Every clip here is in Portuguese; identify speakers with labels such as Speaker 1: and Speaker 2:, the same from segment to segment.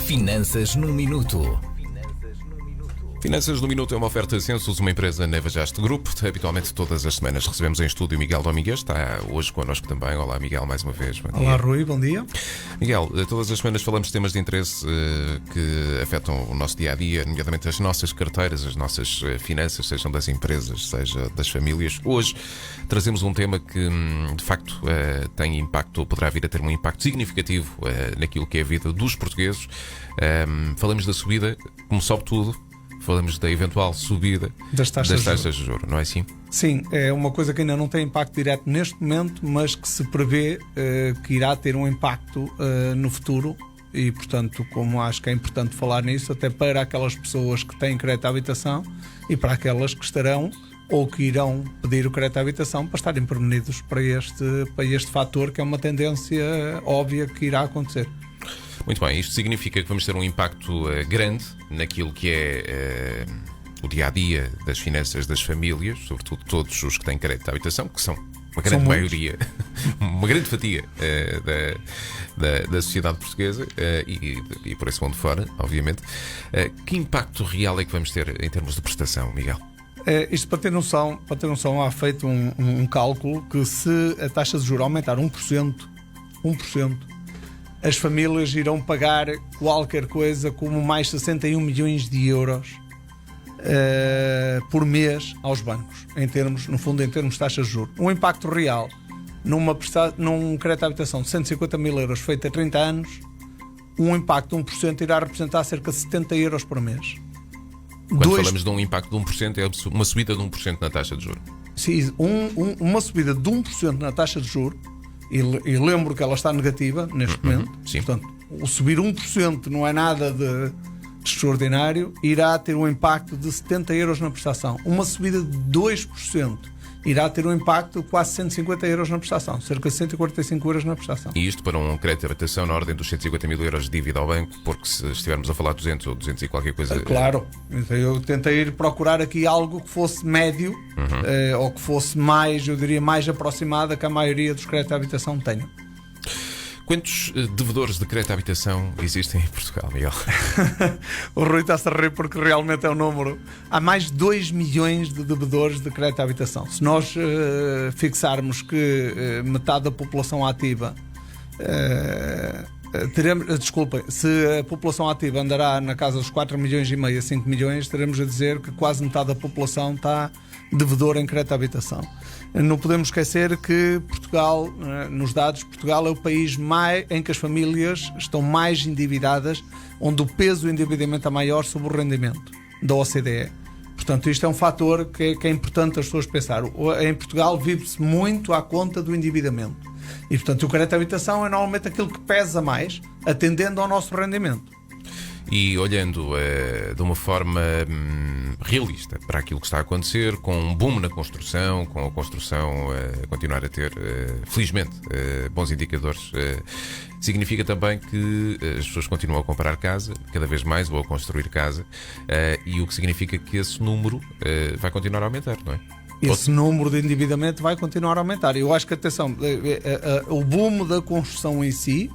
Speaker 1: Finanças no Minuto.
Speaker 2: Finanças no Minuto é uma oferta Census, uma empresa Neva Jaste Group. Habitualmente todas as semanas recebemos em estúdio Miguel Domingues. Está hoje connosco também. Olá Miguel, mais uma vez. Bom
Speaker 3: Olá
Speaker 2: dia.
Speaker 3: Rui, bom dia.
Speaker 2: Miguel, todas as semanas falamos de temas de interesse que afetam o nosso dia-a-dia, nomeadamente as nossas carteiras, as nossas finanças, sejam das empresas, seja das famílias. Hoje trazemos um tema que de facto tem impacto, ou poderá vir a ter um impacto significativo naquilo que é a vida dos portugueses. Falamos da subida, como sobe tudo. Falamos da eventual subida
Speaker 3: Das taxas
Speaker 2: de juros, não é assim?
Speaker 3: Sim, é uma coisa que ainda não tem impacto direto neste momento, mas que se prevê que irá ter um impacto no futuro e, portanto, como acho que é importante falar nisso, até para aquelas pessoas que têm crédito à habitação e para aquelas que estarão ou que irão pedir o crédito à habitação para estarem prevenidos para este fator, que é uma tendência óbvia que irá acontecer.
Speaker 2: Muito bem, isto significa que vamos ter um impacto grande naquilo que é o dia-a-dia das finanças das famílias, sobretudo todos os que têm crédito à habitação, que são uma grande maioria, uma grande fatia da sociedade portuguesa e por esse mundo fora, obviamente. Que impacto real é que vamos ter em termos de prestação, Miguel?
Speaker 3: Isto para ter noção, há feito um cálculo que se a taxa de juros aumentar 1%, as famílias irão pagar qualquer coisa como mais 61 milhões de euros por mês aos bancos, em termos de taxas de juros. Um impacto real num crédito de habitação de 150 mil euros feito a 30 anos, um impacto de 1% irá representar cerca de 70 euros por mês.
Speaker 2: Quando falamos de um impacto de 1%, é uma subida de 1% na taxa de juros.
Speaker 3: Sim, uma subida de 1% na taxa de juros. E lembro que ela está negativa neste momento.
Speaker 2: Sim.
Speaker 3: Portanto, o subir 1% não é nada de extraordinário, irá ter um impacto de 70 euros na prestação. Uma subida de 2% irá ter um impacto de quase 150 euros na prestação, cerca de 145 euros na prestação.
Speaker 2: E isto para um crédito de habitação na ordem dos 150 mil euros de dívida ao banco, porque se estivermos a falar de 200 ou 200 e qualquer coisa...
Speaker 3: Claro, eu tentei ir procurar aqui algo que fosse médio, ou que fosse mais, eu diria, mais aproximada que a maioria dos créditos de habitação tenham.
Speaker 2: Quantos devedores de crédito à habitação existem em Portugal, Miguel?
Speaker 3: O Rui está-se a rir porque realmente é um número. Há mais de 2 milhões de devedores de crédito à habitação. Se nós fixarmos que metade da população ativa se a população ativa andará na casa dos 4 milhões e meio a 5 milhões, teremos a dizer que quase metade da população está devedora em crédito à habitação. Não podemos esquecer que Portugal, nos dados, Portugal é o país em que as famílias estão mais endividadas, onde o peso do endividamento é maior sobre o rendimento da OCDE. Portanto, isto é um fator que é importante as pessoas pensar. Em Portugal vive-se muito à conta do endividamento. E, portanto, o crédito à habitação é normalmente aquilo que pesa mais, atendendo ao nosso rendimento.
Speaker 2: E olhando de uma forma realista para aquilo que está a acontecer, com um boom na construção, com a construção a continuar a ter, felizmente, bons indicadores, significa também que as pessoas continuam a comprar casa, cada vez mais, ou a construir casa, e o que significa que esse número vai continuar a aumentar, não é?
Speaker 3: Esse número de endividamento vai continuar a aumentar. Eu acho que, atenção, o boom da construção em si,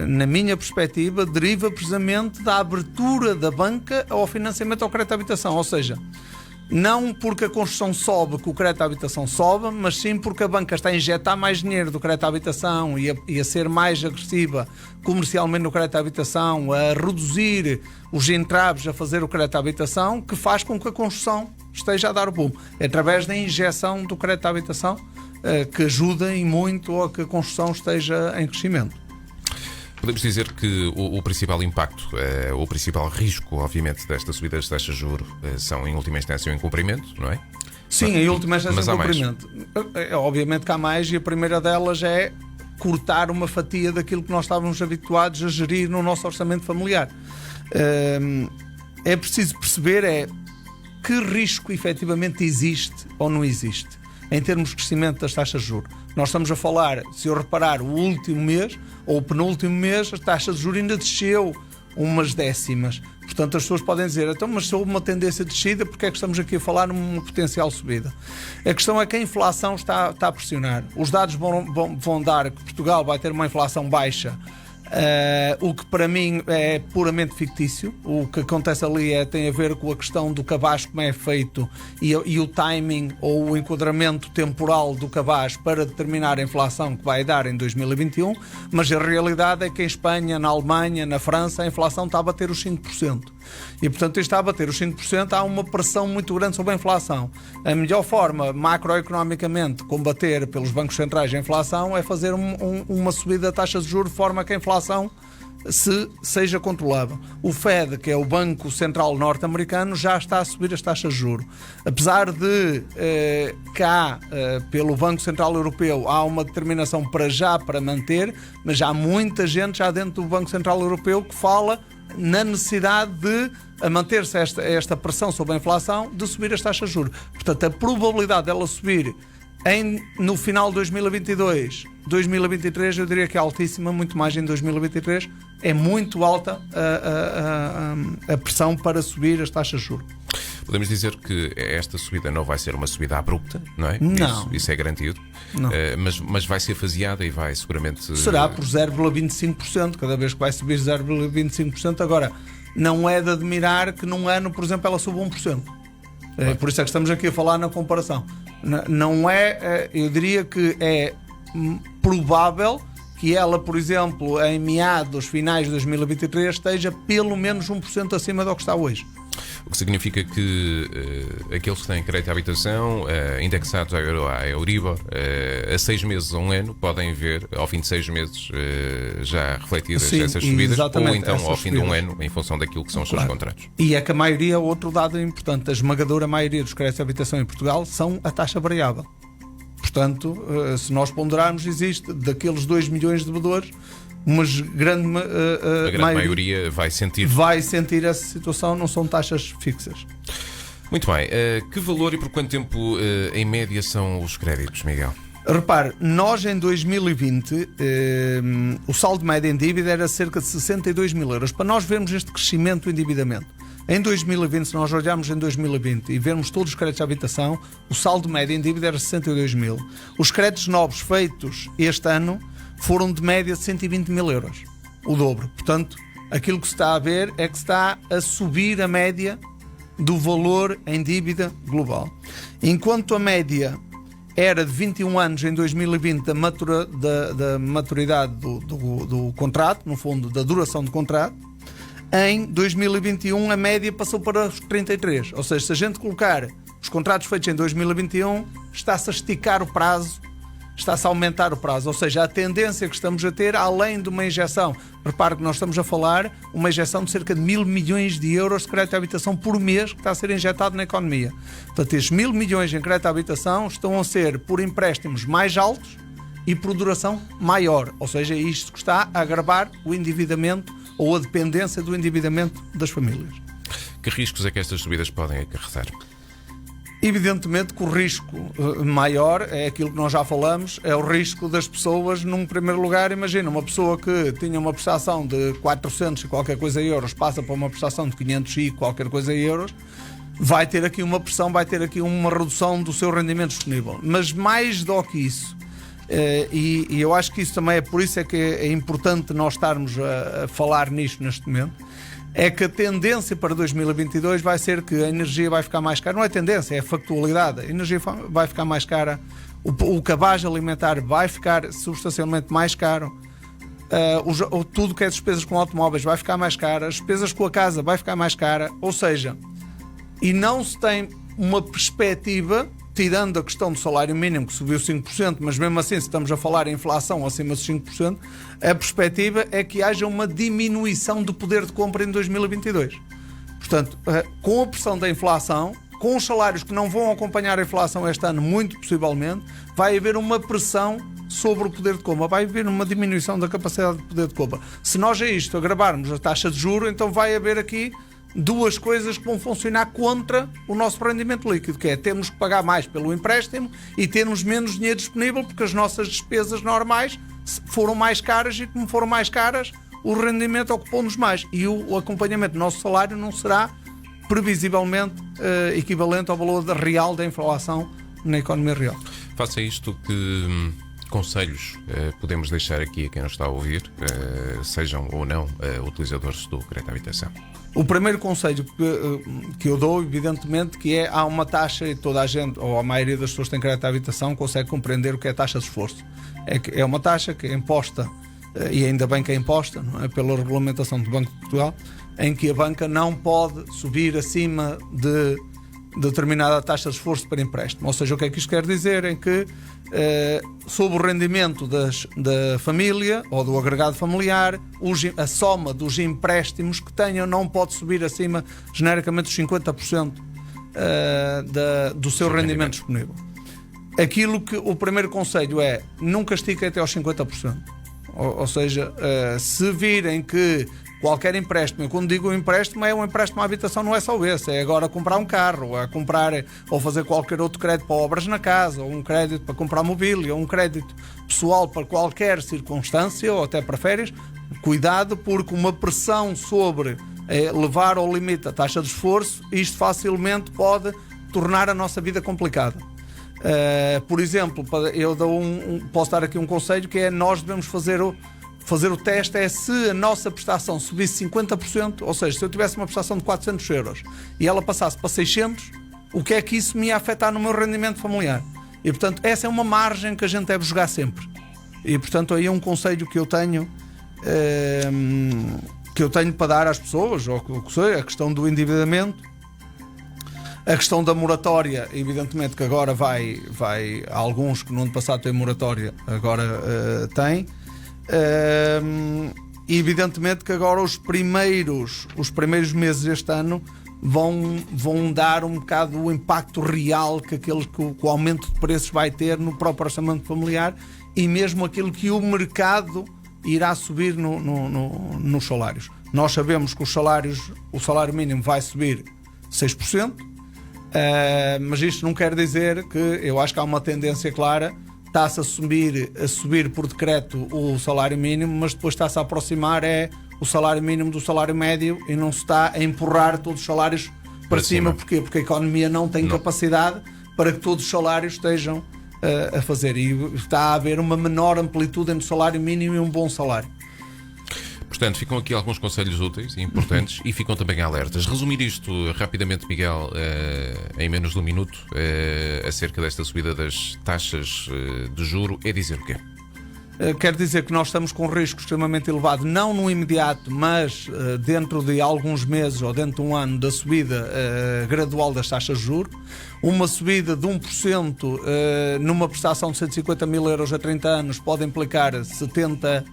Speaker 3: na minha perspectiva, deriva precisamente da abertura da banca ao financiamento ao crédito à habitação. Ou seja, não porque a construção sobe que o crédito à habitação sobe, mas sim porque a banca está a injetar mais dinheiro do crédito à habitação e a ser mais agressiva comercialmente no crédito à habitação, a reduzir os entraves a fazer o crédito à habitação, que faz com que a construção esteja a dar o boom. É através da injeção do crédito à habitação que ajuda e muito a que a construção esteja em crescimento.
Speaker 2: Podemos dizer que o principal impacto, o principal risco, obviamente, desta subida das taxas de juros são, em última instância, o incumprimento, não é?
Speaker 3: Sim, em última instância, o
Speaker 2: mais.
Speaker 3: incumprimento. Obviamente que há mais, e a primeira delas é cortar uma fatia daquilo que nós estávamos habituados a gerir no nosso orçamento familiar. É preciso perceber que risco efetivamente existe ou não existe em termos de crescimento das taxas de juros. Nós estamos a falar, se eu reparar, o último mês ou o penúltimo mês, a taxa de juros ainda desceu umas décimas. Portanto, as pessoas podem dizer, então, mas se houve uma tendência de descida, porque é que estamos aqui a falar numa potencial subida? A questão é que a inflação está a pressionar. Os dados vão dar que Portugal vai ter uma inflação baixa O que para mim é puramente fictício. O que acontece ali tem a ver com a questão do cabaz, como é feito, e o timing ou o enquadramento temporal do cabaz para determinar a inflação que vai dar em 2021, mas a realidade é que em Espanha, na Alemanha, na França, a inflação está a bater os 5%. E portanto, isto está a bater os 5%, há uma pressão muito grande sobre a inflação. A melhor forma, macroeconomicamente, de combater pelos bancos centrais a inflação é fazer uma subida da taxa de juros de forma que a inflação seja controlável. O Fed, que é o Banco Central Norte-Americano, já está a subir as taxas de juros. Apesar de cá, pelo Banco Central Europeu, há uma determinação para manter, mas já há muita gente já dentro do Banco Central Europeu que fala na necessidade de manter-se esta pressão sobre a inflação, de subir as taxas de juros. Portanto, a probabilidade dela subir no final de 2022, 2023, eu diria que é altíssima, muito mais em 2023. É muito alta a pressão para subir as taxas de juros.
Speaker 2: Podemos dizer que esta subida não vai ser uma subida abrupta, não é?
Speaker 3: Não.
Speaker 2: Isso é garantido.
Speaker 3: Não.
Speaker 2: Mas vai ser faseada e vai seguramente...
Speaker 3: Será por 0,25%, cada vez que vai subir 0,25%. Agora, não é de admirar que num ano, por exemplo, ela suba 1%. Por isso é que estamos aqui a falar na comparação. Não é, eu diria que é provável que ela, por exemplo, em meados, finais de 2023, esteja pelo menos 1% acima do que está hoje.
Speaker 2: O que significa que aqueles que têm crédito à habitação, indexados à Euribor, a 6 meses a um ano, podem ver, ao fim de 6 meses, já refletidas essas subidas, ou então ao fim de um ano, em função daquilo que são os seus contratos.
Speaker 3: E é que a maioria, outro dado importante, a esmagadora maioria dos créditos à habitação em Portugal são a taxa variável. Portanto, se nós ponderarmos, existe daqueles 2 milhões de devedores, mas a grande maioria vai sentir essa situação, não são taxas fixas.
Speaker 2: Muito bem. Que valor e por quanto tempo, em média, são os créditos, Miguel?
Speaker 3: Repare, nós em 2020 o saldo médio em dívida era cerca de 62 mil euros. Para nós vermos este crescimento do endividamento, em 2020, se nós olharmos em 2020 e vermos todos os créditos à habitação, o saldo médio em dívida era 62 mil. Os créditos novos feitos este ano foram de média de 120 mil euros, o dobro. Portanto, aquilo que se está a ver é que se está a subir a média do valor em dívida global. Enquanto a média era de 21 anos em 2020 da maturidade do contrato, no fundo, da duração do contrato, em 2021 a média passou para os 33. Ou seja, se a gente colocar os contratos feitos em 2021, está-se a esticar o prazo, está-se a aumentar o prazo. Ou seja, a tendência que estamos a ter, além de uma injeção, repare que nós estamos a falar, uma injeção de cerca de 1.000 milhões de euros de crédito à habitação por mês que está a ser injetado na economia. Portanto, estes 1.000 milhões em crédito à habitação estão a ser por empréstimos mais altos e por duração maior. Ou seja, isto que está a agravar o endividamento ou a dependência do endividamento das famílias.
Speaker 2: Que riscos é que estas subidas podem acarretar?
Speaker 3: Evidentemente que o risco maior é aquilo que nós já falamos, é o risco das pessoas, num primeiro lugar. Imagina, uma pessoa que tinha uma prestação de 400 e qualquer coisa euros, passa para uma prestação de 500 e qualquer coisa euros, vai ter aqui uma pressão, vai ter aqui uma redução do seu rendimento disponível. Mas mais do que isso, e eu acho que isso também é por isso é que é importante nós estarmos a falar nisto neste momento, é que a tendência para 2022 vai ser que a energia vai ficar mais cara. Não é tendência, é factualidade. A energia vai ficar mais cara, o cabaz alimentar vai ficar substancialmente mais caro, tudo que é despesas com automóveis vai ficar mais caro, as despesas com a casa vai ficar mais cara. Ou seja, e não se tem uma perspectiva, tirando a questão do salário mínimo que subiu 5%, mas mesmo assim, se estamos a falar em inflação acima de 5%, a perspectiva é que haja uma diminuição do poder de compra em 2022. Portanto, com a pressão da inflação, com os salários que não vão acompanhar a inflação este ano, muito possivelmente, vai haver uma pressão sobre o poder de compra, vai haver uma diminuição da capacidade de poder de compra. Se nós a isto agravarmos a taxa de juros, então vai haver aqui duas coisas que vão funcionar contra o nosso rendimento líquido, que é termos que pagar mais pelo empréstimo e termos menos dinheiro disponível porque as nossas despesas normais foram mais caras, e como foram mais caras, o rendimento ocupou-nos mais e o acompanhamento do nosso salário não será previsivelmente equivalente ao valor real da inflação na economia real.
Speaker 2: Face a isto, conselhos podemos deixar aqui a quem nos está a ouvir, sejam ou não utilizadores do crédito à habitação?
Speaker 3: O primeiro conselho que eu dou, evidentemente, que há uma taxa, e toda a gente, ou a maioria das pessoas que têm crédito à habitação, consegue compreender o que é a taxa de esforço. É uma taxa que é imposta, e ainda bem que é imposta, não é, pela regulamentação do Banco de Portugal, em que a banca não pode subir acima de determinada taxa de esforço para empréstimo. Ou seja, o que é que isto quer dizer? É que sob o rendimento da família ou do agregado familiar, a soma dos empréstimos que tenham não pode subir acima, genericamente, dos 50% do seu rendimento disponível. Aquilo que o primeiro conselho é: nunca estiquem até aos 50%. Ou seja, se virem que qualquer empréstimo, eu quando digo empréstimo, é um empréstimo à habitação, não é só esse, é agora comprar um carro, é comprar ou fazer qualquer outro crédito para obras na casa, ou um crédito para comprar mobília, ou um crédito pessoal para qualquer circunstância, ou até para férias. Cuidado, porque uma pressão sobre levar ao limite a taxa de esforço, isto facilmente pode tornar a nossa vida complicada. Por exemplo, eu posso dar aqui um conselho, que é: nós devemos fazer o teste se a nossa prestação subisse 50%, ou seja, se eu tivesse uma prestação de 400 euros e ela passasse para 600, o que é que isso me ia afetar no meu rendimento familiar? E, portanto, essa é uma margem que a gente deve jogar sempre. E, portanto, aí é um conselho que eu tenho para dar às pessoas, ou que seja, a questão do endividamento, a questão da moratória. Evidentemente que agora vai há alguns que no ano passado têm moratória, agora têm. Evidentemente que agora os primeiros meses deste ano vão dar um bocado o impacto real que o aumento de preços vai ter no próprio orçamento familiar, e mesmo aquilo que o mercado irá subir nos salários. Nós sabemos que o salário mínimo vai subir 6%, mas isto não quer dizer que, eu acho que há uma tendência clara. Está-se a subir por decreto o salário mínimo, mas depois está-se a aproximar o salário mínimo do salário médio, e não se está a empurrar todos os salários para cima. Porquê? Porque a economia não tem capacidade para que todos os salários estejam a fazer, e está a haver uma menor amplitude entre o salário mínimo e um bom salário.
Speaker 2: Portanto, ficam aqui alguns conselhos úteis e importantes, e ficam também alertas. Resumir isto rapidamente, Miguel, em menos de um minuto, acerca desta subida das taxas de juro, é dizer o quê?
Speaker 3: Quer dizer que nós estamos com um risco extremamente elevado, não no imediato, mas dentro de alguns meses ou dentro de um ano, da subida gradual das taxas de juros. Uma subida de 1% numa prestação de 150 mil euros a 30 anos pode implicar 70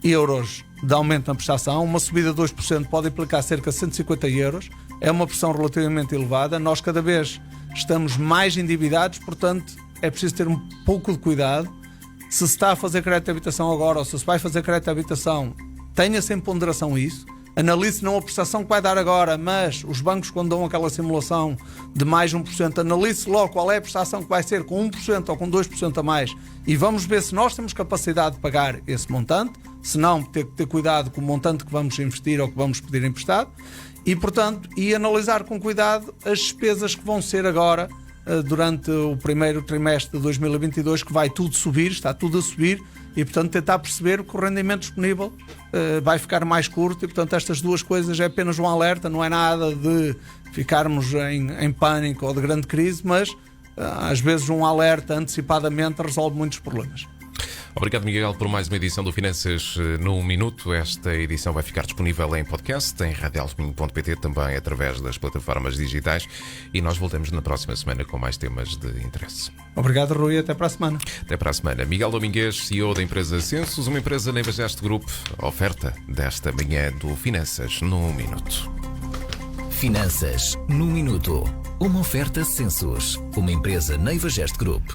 Speaker 3: euros de aumento na prestação. Uma subida de 2% pode implicar cerca de 150 euros. É uma pressão relativamente elevada. Nós cada vez estamos mais endividados, portanto é preciso ter um pouco de cuidado. Se está a fazer crédito de habitação agora, ou se vai fazer crédito de habitação, tenha sempre ponderação isso. Analise não a prestação que vai dar agora, mas os bancos, quando dão aquela simulação de mais 1%, analise logo qual é a prestação que vai ser com 1% ou com 2% a mais, e vamos ver se nós temos capacidade de pagar esse montante. Se não, ter que ter cuidado com o montante que vamos investir ou que vamos pedir emprestado, e, portanto, analisar com cuidado as despesas que vão ser agora durante o primeiro trimestre de 2022, que vai tudo subir, está tudo a subir, e, portanto, tentar perceber que o rendimento disponível vai ficar mais curto. E, portanto, estas duas coisas é apenas um alerta, não é nada de ficarmos em pânico ou de grande crise, mas às vezes um alerta antecipadamente resolve muitos problemas.
Speaker 2: Obrigado, Miguel, por mais uma edição do Finanças num Minuto. Esta edição vai ficar disponível em podcast, em radioalteminho.pt, também através das plataformas digitais, e nós voltamos na próxima semana com mais temas de interesse.
Speaker 3: Obrigado, Rui, até para a semana.
Speaker 2: Até para a semana. Miguel Domingues, CEO da empresa Census, uma empresa na Invageste Group, oferta desta manhã do Finanças num Minuto.
Speaker 1: Finanças num Minuto. Uma oferta Census, uma empresa na Invageste Group.